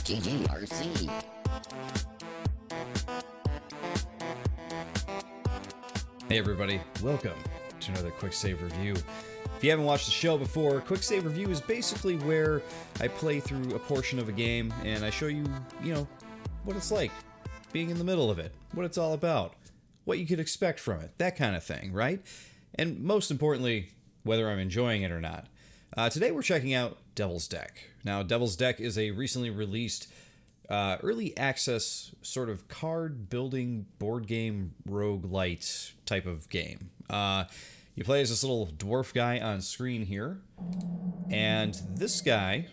GGRC. Hey everybody, welcome to another Quicksave Review. If you haven't watched the show before, Quicksave Review is basically where I play through a portion of a game and I show you, what it's like being in the middle of it, what it's all about, what you could expect from it, that kind of thing, right? And most importantly, whether I'm enjoying it or not. Today we're checking out Devil's Deck. Now, Devil's Deck is a recently released early access sort of card building board game roguelite type of game. You play as this little dwarf guy on screen here, and this guy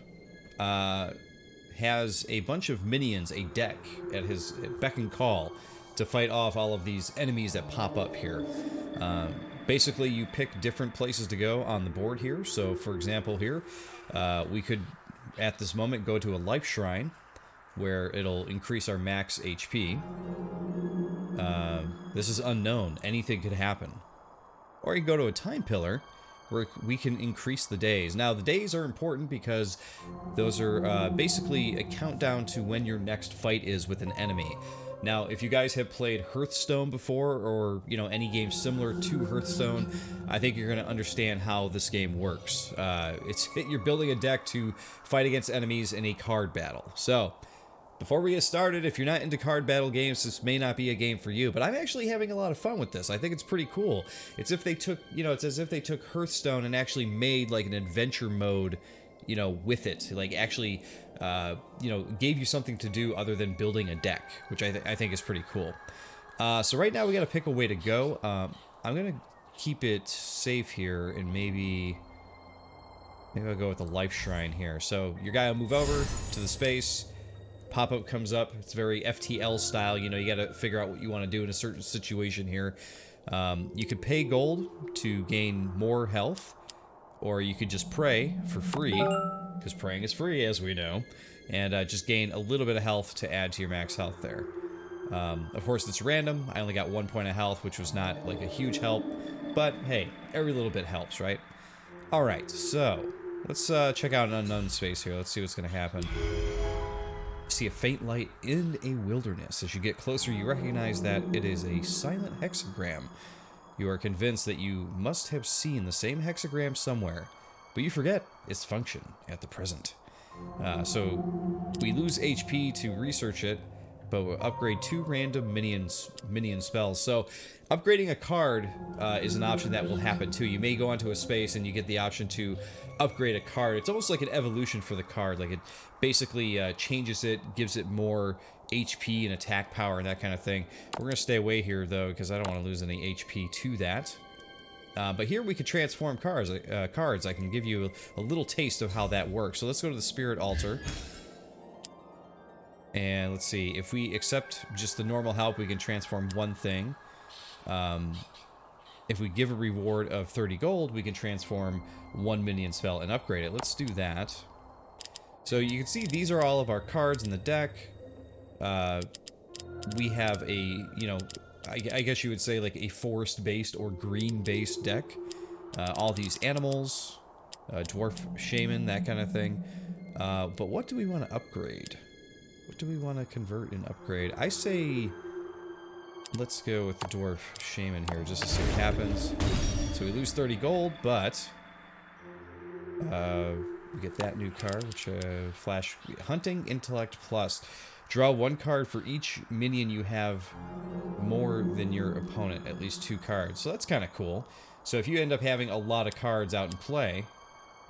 has a bunch of minions, a deck at his beck and call to fight off all of these enemies that pop up here. Basically, you pick different places to go on the board here. So, for example, here, we could, at this moment, go to a life shrine, where it'll increase our max HP. This is unknown. Anything could happen. Or you can go to a time pillar, where we can increase the days. Now, the days are important because those are basically a countdown to when your next fight is with an enemy. Now, if you guys have played Hearthstone before, or, any game similar to Hearthstone, I think you're going to understand how this game works. You're building a deck to fight against enemies in a card battle. So, before we get started, if you're not into card battle games, this may not be a game for you, but I'm actually having a lot of fun with this. I think it's pretty cool. It's if they took, it's as if they took Hearthstone and actually made like an adventure mode, with it, like actually, gave you something to do other than building a deck, which I think is pretty cool. So right now we got to pick a way to go. I'm gonna keep it safe here, and maybe I'll go with the life shrine here. So your guy will move over to the space. Pop-up comes up. It's very FTL style. You got to figure out what you want to do in a certain situation here. You could pay gold to gain more health, or you could just pray for free, because praying is free, as we know, and just gain a little bit of health to add to your max health there. Of course, it's random. I only got 1 point of health, which was not like a huge help, but hey, every little bit helps, right? All right, so let's check out an unknown space here. Let's see what's going to happen. See a faint light in a wilderness. As you get closer, you recognize that it is a silent hexagram. You are convinced that you must have seen the same hexagram somewhere, but you forget its function at the present. So we lose HP to research it, but we'll upgrade 2 random minion spells. So upgrading a card is an option that will happen too. You may go onto a space and you get the option to upgrade a card. It's almost like an evolution for the card. Like it basically changes it, gives it more HP and attack power and that kind of thing. We're going to stay away here though, because I don't want to lose any HP to that. But here we could transform cards. I can give you a little taste of how that works. So let's go to the Spirit Altar. And let's see, if we accept just the normal help, we can transform one thing. If we give a reward of 30 gold, we can transform 1 minion spell and upgrade it. Let's do that. So you can see these are all of our cards in the deck. We have a, I guess you would say like a forest-based or green-based deck. All these animals, dwarf shaman, that kind of thing. But what do we want to upgrade? What do we want to convert and upgrade? I say let's go with the dwarf shaman here just to see what happens. So we lose 30 gold, but we get that new card, which flash hunting intellect plus. Draw 1 card for each minion you have more than your opponent, at least 2 cards. So that's kind of cool. So if you end up having a lot of cards out in play,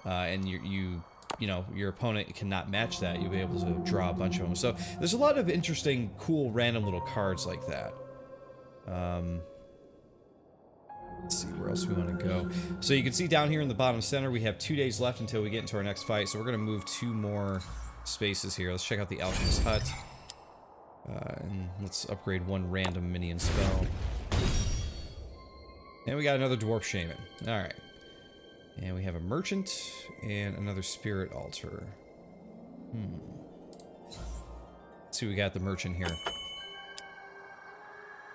and your opponent cannot match that, you'll be able to draw a bunch of them. So there's a lot of interesting, cool, random little cards like that. Let's see where else we want to go. So you can see down here in the bottom center, we have 2 days left until we get into our next fight. So we're going to move 2 more spaces here. Let's check out the Alchemist's Hut. And let's upgrade 1 random minion spell. And we got another Dwarf Shaman. Alright. And we have a Merchant and another Spirit Altar. Let's see, we got the Merchant here.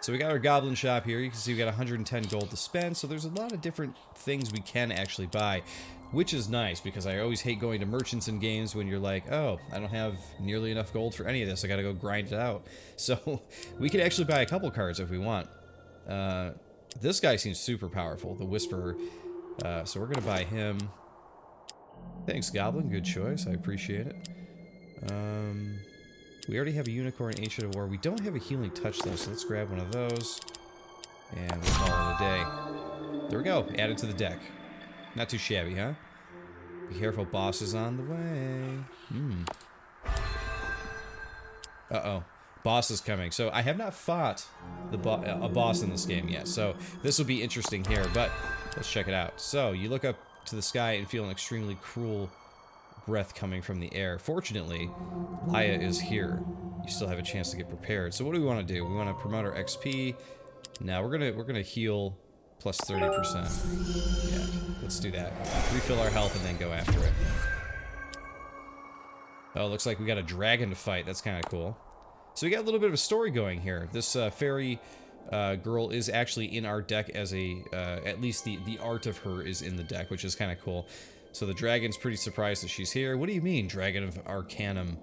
So we got our goblin shop here. You can see we got 110 gold to spend. So there's a lot of different things we can actually buy, which is nice because I always hate going to merchants in games when you're like, oh, I don't have nearly enough gold for any of this. I got to go grind it out. So we could actually buy a couple cards if we want. This guy seems super powerful, the Whisperer. So we're going to buy him. Thanks, Goblin. Good choice. I appreciate it. We already have a Unicorn Ancient of War. We don't have a Healing Touch, though, so let's grab one of those. And we'll call it a day. There we go. Add it to the deck. Not too shabby, huh? Be careful, boss is on the way. Uh-oh. Boss is coming. So I have not fought a boss in this game yet, so this will be interesting here, but let's check it out. So you look up to the sky and feel an extremely cruel breath coming from the air. Fortunately, Laya is here. You still have a chance to get prepared. So what do we want to do? We want to promote our XP. Now we're gonna heal plus 30%. Yeah, let's do that. Refill our health and then go after it. Oh, looks like we got a dragon to fight. That's kind of cool. So we got a little bit of a story going here. This fairy girl is actually in our deck as a, at least the art of her is in the deck, which is kind of cool. So the dragon's pretty surprised that she's here. What do you mean, Dragon of Arcanum?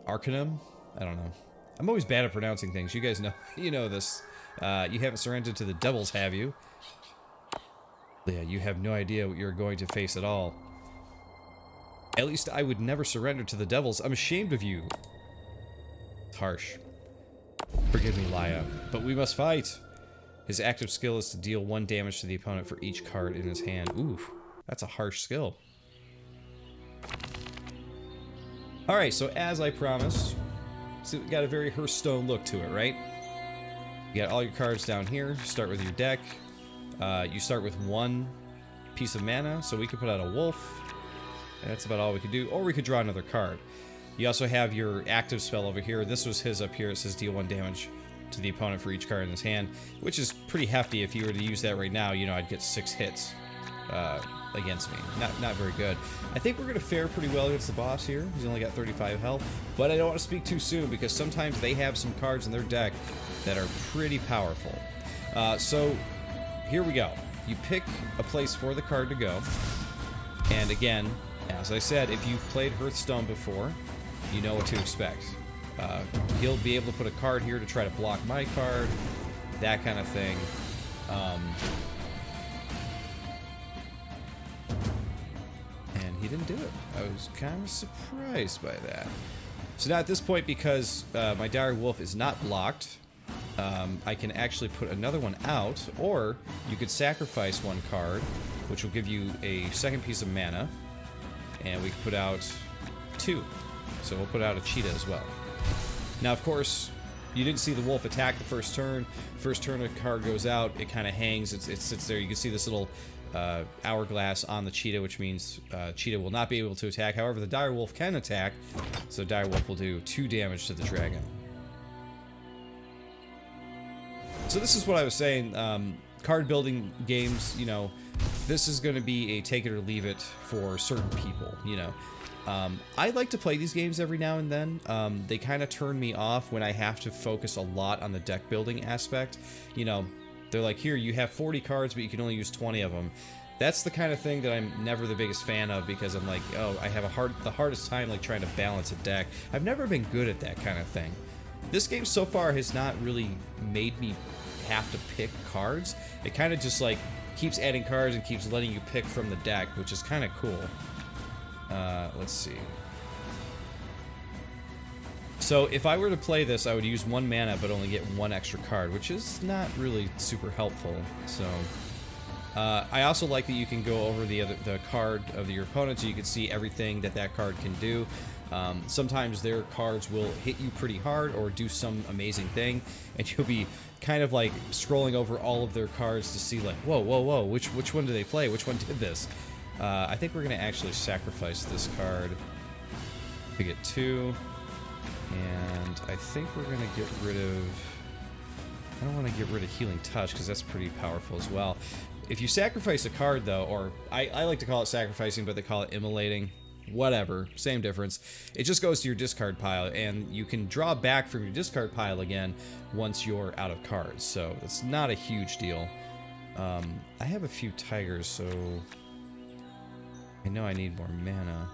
Arcanum? I don't know. I'm always bad at pronouncing things. You guys know, you know this. You haven't surrendered to the devils, have you? Yeah, you have no idea what you're going to face at all. At least I would never surrender to the devils. I'm ashamed of you. It's harsh. Forgive me, Laya, but we must fight. His active skill is to deal 1 damage to the opponent for each card in his hand. Ooh, that's a harsh skill. Alright, so as I promised, so we got a very Hearthstone look to it, right? You got all your cards down here. Start with your deck. You start with 1 piece of mana, so we could put out a wolf. And that's about all we could do. Or we could draw another card. You also have your active spell over here. This was his up here. It says deal 1 damage to the opponent for each card in his hand, which is pretty hefty. If you were to use that right now, you know, I'd get 6 hits against me. Not very good. I think we're going to fare pretty well against the boss here. He's only got 35 health. But I don't want to speak too soon because sometimes they have some cards in their deck that are pretty powerful. So here we go. You pick a place for the card to go. And again, as I said, if you've played Hearthstone before, you know what to expect. He'll be able to put a card here to try to block my card, that kind of thing. And he didn't do it. I was kind of surprised by that. So now at this point, because my Dire Wolf is not blocked, I can actually put another one out, or you could sacrifice 1 card, which will give you a 2nd piece of mana, and we can put out 2. So we'll put out a cheetah as well. Now, of course, you didn't see the wolf attack the first turn. First turn a card goes out, it kind of hangs, it sits there. You can see this little hourglass on the cheetah, which means cheetah will not be able to attack. However, the dire wolf can attack, so dire wolf will do 2 damage to the dragon. So this is what I was saying. Card building games, you know, this is going to be a take it or leave it for certain people, you know. I like to play these games every now and then. They kind of turn me off when I have to focus a lot on the deck building aspect. You know, they're like, here, you have 40 cards, but you can only use 20 of them. That's the kind of thing that I'm never the biggest fan of, because I'm like, oh, I have the hardest time like trying to balance a deck. I've never been good at that kind of thing. This game so far has not really made me have to pick cards. It kind of just like keeps adding cards and keeps letting you pick from the deck, which is kind of cool. Let's see. So if I were to play this, I would use 1 mana but only get 1 extra card, which is not really super helpful. So I also like that you can go over the card of your opponent, so you can see everything that card can do. Sometimes their cards will hit you pretty hard or do some amazing thing, and you'll be kind of like scrolling over all of their cards to see like, whoa, whoa, whoa, which one do they play? Which one did this? I think we're going to actually sacrifice this card to get 2, and I think we're going to get rid of... I don't want to get rid of Healing Touch because that's pretty powerful as well. If you sacrifice a card, though, or I like to call it sacrificing, but they call it immolating. whatever, same difference. It just goes to your discard pile, and you can draw back from your discard pile again once you're out of cards, so it's not a huge deal. I have a few tigers, so I know I need more mana.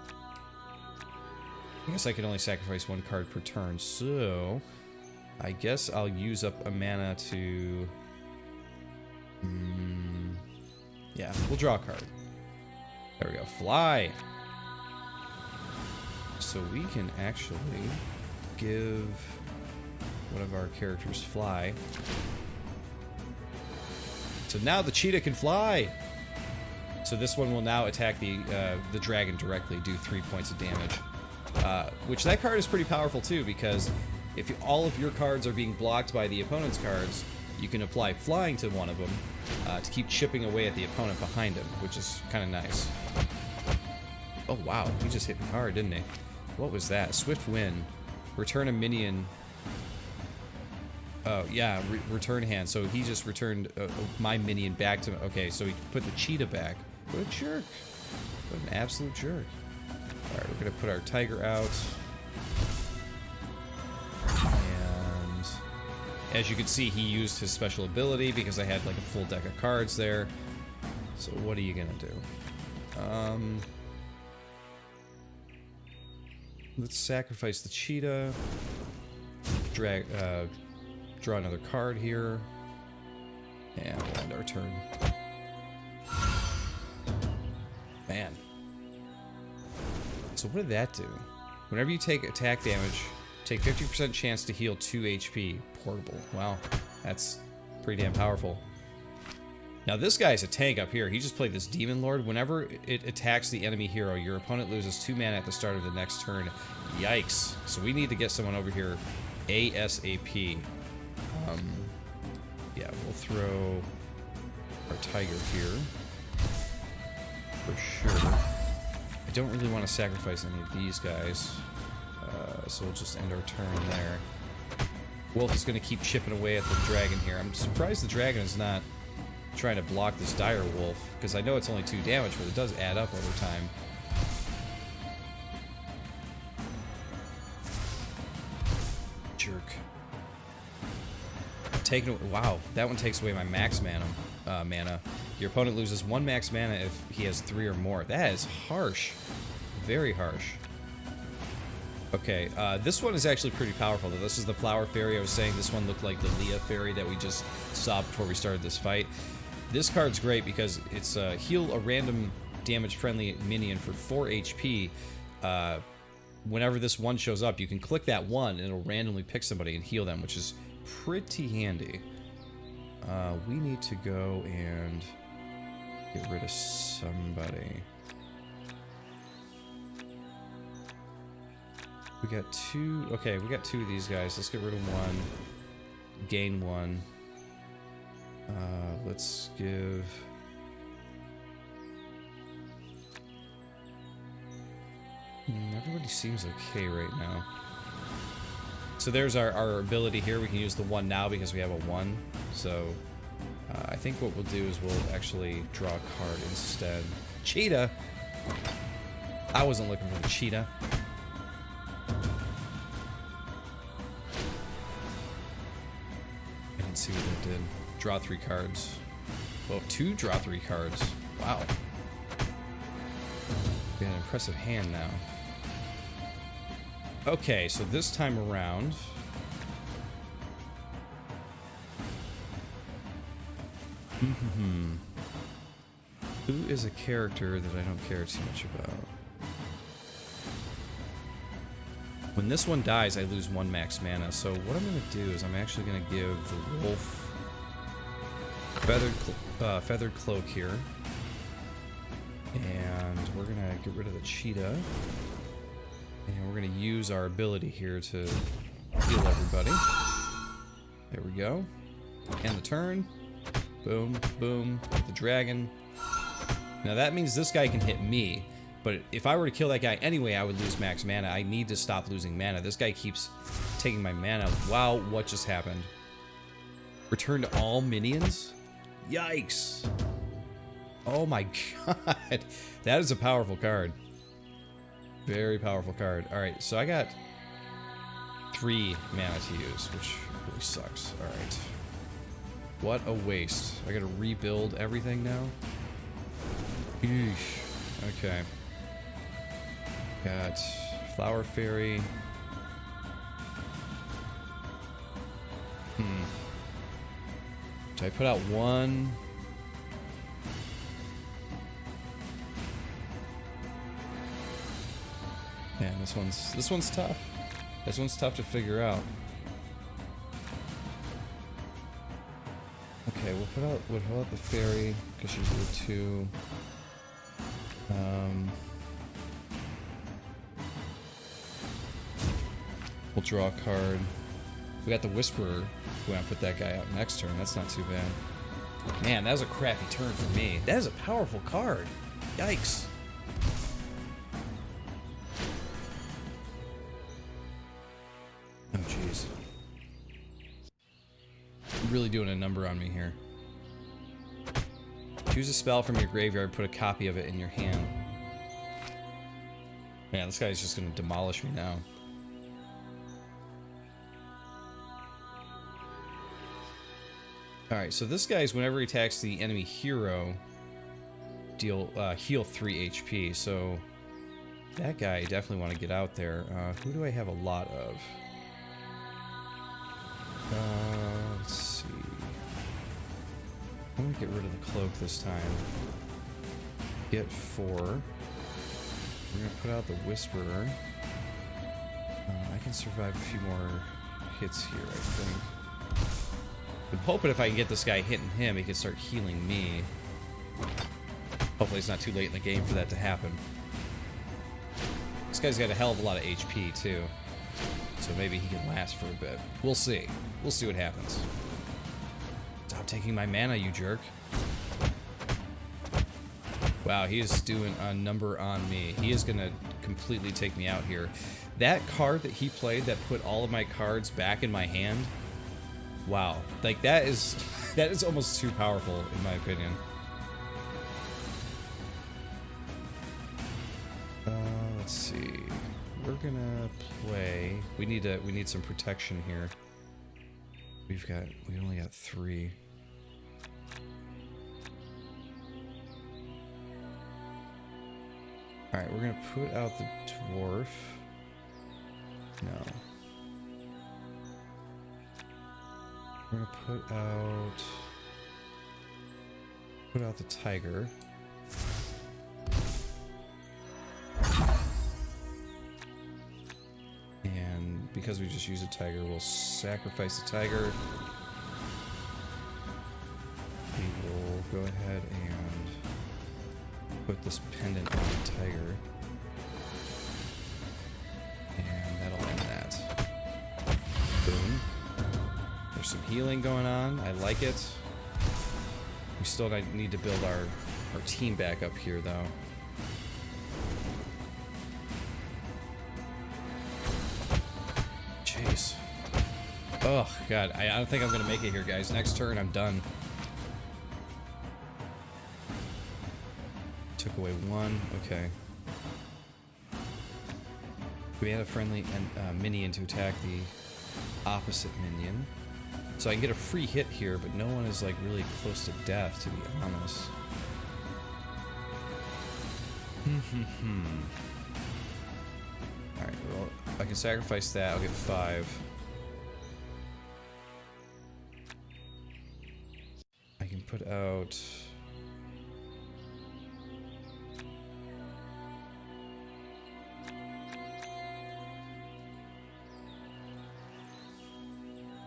I guess I can only sacrifice one card per turn, so I guess I'll use up a mana to... yeah, we'll draw a card. There we go. Fly! So we can actually give one of our characters fly. So now the cheetah can fly! So this one will now attack the dragon directly, do 3 points of damage. Which that card is pretty powerful too, because if all of your cards are being blocked by the opponent's cards, you can apply flying to one of them to keep chipping away at the opponent behind him, which is kind of nice. Oh wow, he just hit me hard, didn't he? What was that? Swift Wind. Return a minion. Oh yeah, return hand. So he just returned my minion back to me. Okay, so he put the cheetah back. What a jerk. What an absolute jerk. Alright, we're gonna put our tiger out. And as you can see, he used his special ability because I had like a full deck of cards there. So what are you gonna do? Let's sacrifice the cheetah. Draw another card here. And we'll end our turn. Man. So what did that do? Whenever you take attack damage, take 50% chance to heal 2 HP. Portable. Wow. That's pretty damn powerful. Now this guy's a tank up here. He just played this Demon Lord. Whenever it attacks the enemy hero, your opponent loses 2 mana at the start of the next turn. Yikes. So we need to get someone over here ASAP. Yeah, we'll throw our tiger here. For sure. I don't really want to sacrifice any of these guys. So we'll just end our turn there. Wolf is going to keep chipping away at the dragon here. I'm surprised the dragon is not trying to block this dire wolf, because I know it's only 2 damage, but it does add up over time. Jerk. Taking away, wow, that one takes away my max mana. Your opponent loses 1 max mana if he has 3 or more. That is harsh. Very harsh. Okay, this one is actually pretty powerful, though. This is the Flower Fairy. I was saying this one looked like the Leah Fairy that we just saw before we started this fight. This card's great because it's heal a random damage-friendly minion for 4 HP. Whenever this one shows up, you can click that one, and it'll randomly pick somebody and heal them, which is pretty handy. We need to go and get rid of somebody. We got 2... Okay, we got 2 of these guys. Let's get rid of 1. Gain 1. Let's give... Everybody seems okay right now. So there's our ability here. We can use the 1 now because we have a 1. So I think what we'll do is we'll actually draw a card instead. Cheetah! I wasn't looking for the cheetah. I didn't see what that did. Draw 3 cards. Well, 2 draw 3 cards. Wow. We got an impressive hand now. Okay, so this time around... Who is a character that I don't care too much about? When this one dies, I lose 1 max mana, so what I'm going to do is I'm actually going to give the wolf feathered cloak here. And we're going to get rid of the cheetah. And we're going to use our ability here to heal everybody. There we go. End the turn. Boom, boom. Hit the dragon. Now that means this guy can hit me. But if I were to kill that guy anyway, I would lose max mana. I need to stop losing mana. This guy keeps taking my mana. Wow, what just happened? Return to all minions? Yikes. Oh my god. That is a powerful card. Very powerful card. Alright, so I got 3 mana to use, which really sucks. Alright. What a waste. I gotta rebuild everything now? Eesh. Okay. Got Flower Fairy. Did I put out 1? Man, this one's tough. This one's tough to figure out. Okay, we'll put out the fairy because she's the 2. We'll draw a card. We got the Whisperer. We're gonna put that guy out next turn. That's not too bad. Man, that was a crappy turn for me. That is a powerful card. Yikes. Oh, jeez. Really doing a number on me here. Choose a spell from your graveyard, put a copy of it in your hand. Man, this guy's just gonna demolish me now. Alright, so this guy's, whenever he attacks the enemy hero, heal 3 HP, so that guy I definitely want to get out there. Who do I have a lot of? Let's see. I'm gonna get rid of the cloak this time. Get 4. We're gonna put out the Whisperer. I can survive a few more hits here, I think. I'm hoping if I can get this guy hitting him, he can start healing me. Hopefully it's not too late in the game for that to happen. This guy's got a hell of a lot of HP, too. So maybe he can last for a bit. We'll see. We'll see what happens. Stop taking my mana, you jerk. Wow, he is doing a number on me. He is gonna completely take me out here. That card that he played that put all of my cards back in my hand... Wow, like that is almost too powerful in my opinion. Let's see. We're gonna play. We need some protection here. We only got 3. All right, we're gonna put out the dwarf. No. We're gonna put out the tiger. And because we just used a tiger, we'll sacrifice the tiger. We will go ahead and put this pendant on the tiger. And that'll end that. Boom. There's some healing going on. I like it. We still need to build our team back up here, though. Jeez. Oh, God. I don't think I'm going to make it here, guys. Next turn, I'm done. Took away 1. Okay. We had a friendly minion to attack the opposite minion. So I can get a free hit here, but no one is like really close to death, to be honest. Alright, well, I can sacrifice that, I'll get 5. I can put out...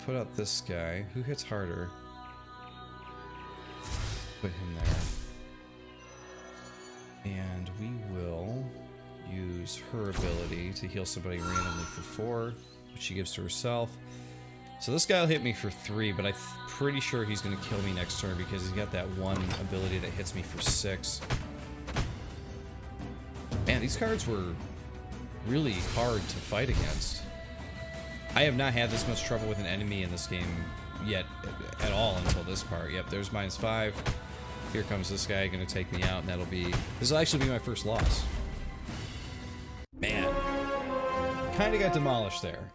Put out this guy. Who hits harder? Put him there. And we will use her ability to heal somebody randomly for 4, which she gives to herself. So this guy will hit me for 3, but I'm pretty sure he's going to kill me next turn because he's got that one ability that hits me for 6. Man, these cards were really hard to fight against. I have not had this much trouble with an enemy in this game yet at all until this part. Yep, there's -5. Here comes this guy going to take me out, and this will actually be my first loss. Man, kind of got demolished there.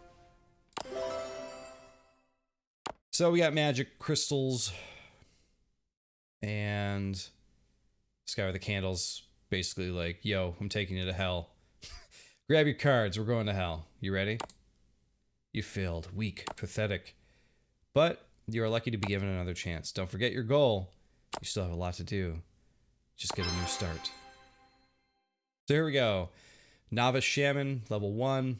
So we got magic crystals, and this guy with the candles basically like, yo, I'm taking you to hell. Grab your cards, we're going to hell. You ready? You failed. Weak. Pathetic. But you are lucky to be given another chance. Don't forget your goal. You still have a lot to do. Just get a new start. So here we go. Novice Shaman, level 1.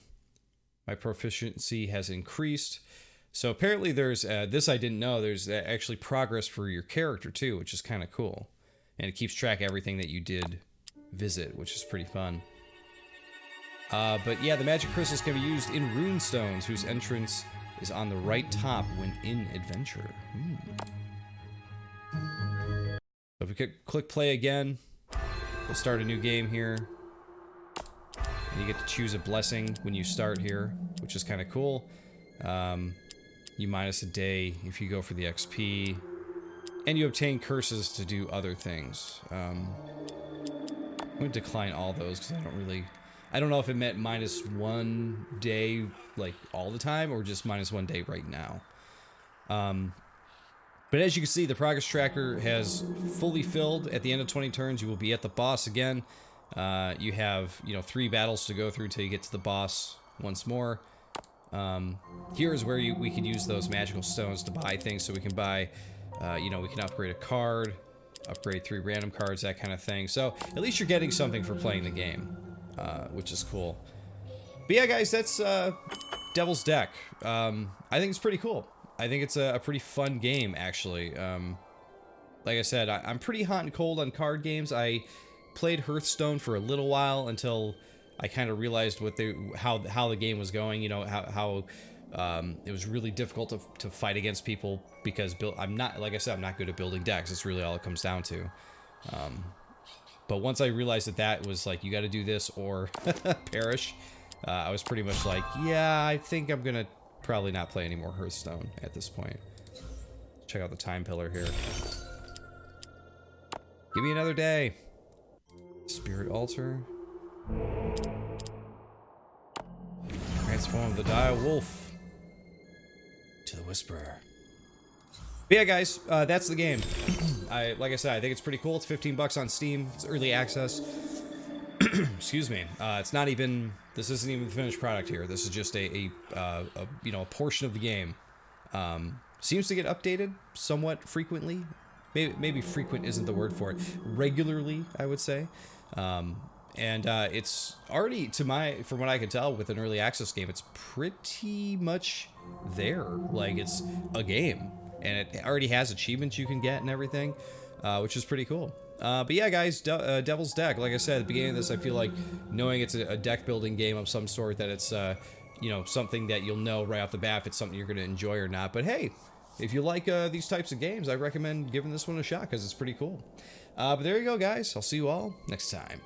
My proficiency has increased. So apparently there's, this I didn't know, there's actually progress for your character too, which is kind of cool. And it keeps track of everything that you did visit, which is pretty fun. But yeah, the magic crystals can be used in rune stones, whose entrance is on the right top when in adventure. So if we could click play again, we'll start a new game here. And you get to choose a blessing when you start here, which is kind of cool. You minus a day if you go for the XP, and you obtain curses to do other things. I'm going to decline all those because I don't know if it meant -1 day like all the time or just -1 day right now. But as you can see, the progress tracker has fully filled. At the end of 20 turns, you will be at the boss again. You have, 3 battles to go through till you get to the boss once more. Here is where we could use those magical stones to buy things. So we can buy, we can upgrade a card, upgrade 3 random cards, that kind of thing. So at least you're getting something for playing the game, which is cool. But yeah, guys, that's Devil's Deck. I think it's pretty cool. I think it's a pretty fun game, actually. Like I said, I'm pretty hot and cold on card games. I played Hearthstone for a little while until I kind of realized how the game was going. How it was really difficult to fight against people because I'm not good at building decks. That's really all it comes down to. But once I realized that was like, you got to do this or perish, I was pretty much like, yeah, I think I'm gonna probably not play any more Hearthstone at this point. Check out the time pillar here. Give me another day. Spirit altar. Transform the dire wolf to the whisperer. But yeah, guys, that's the game. Like I said, I think it's pretty cool. It's 15 bucks on Steam. It's early access. Excuse me. This isn't even the finished product here. This is just a portion of the game. Seems to get updated somewhat frequently. Maybe frequent isn't the word for it. Regularly, I would say. It's already, from what I can tell, with an early access game, it's pretty much there. Like, it's a game, and it already has achievements you can get and everything, which is pretty cool. But yeah, guys, Devil's Deck. Like I said at the beginning of this, I feel like knowing it's a deck building game of some sort, that it's something that you'll know right off the bat if it's something you're going to enjoy or not. But hey, if you like these types of games, I recommend giving this one a shot because it's pretty cool. But there you go, guys. I'll see you all next time.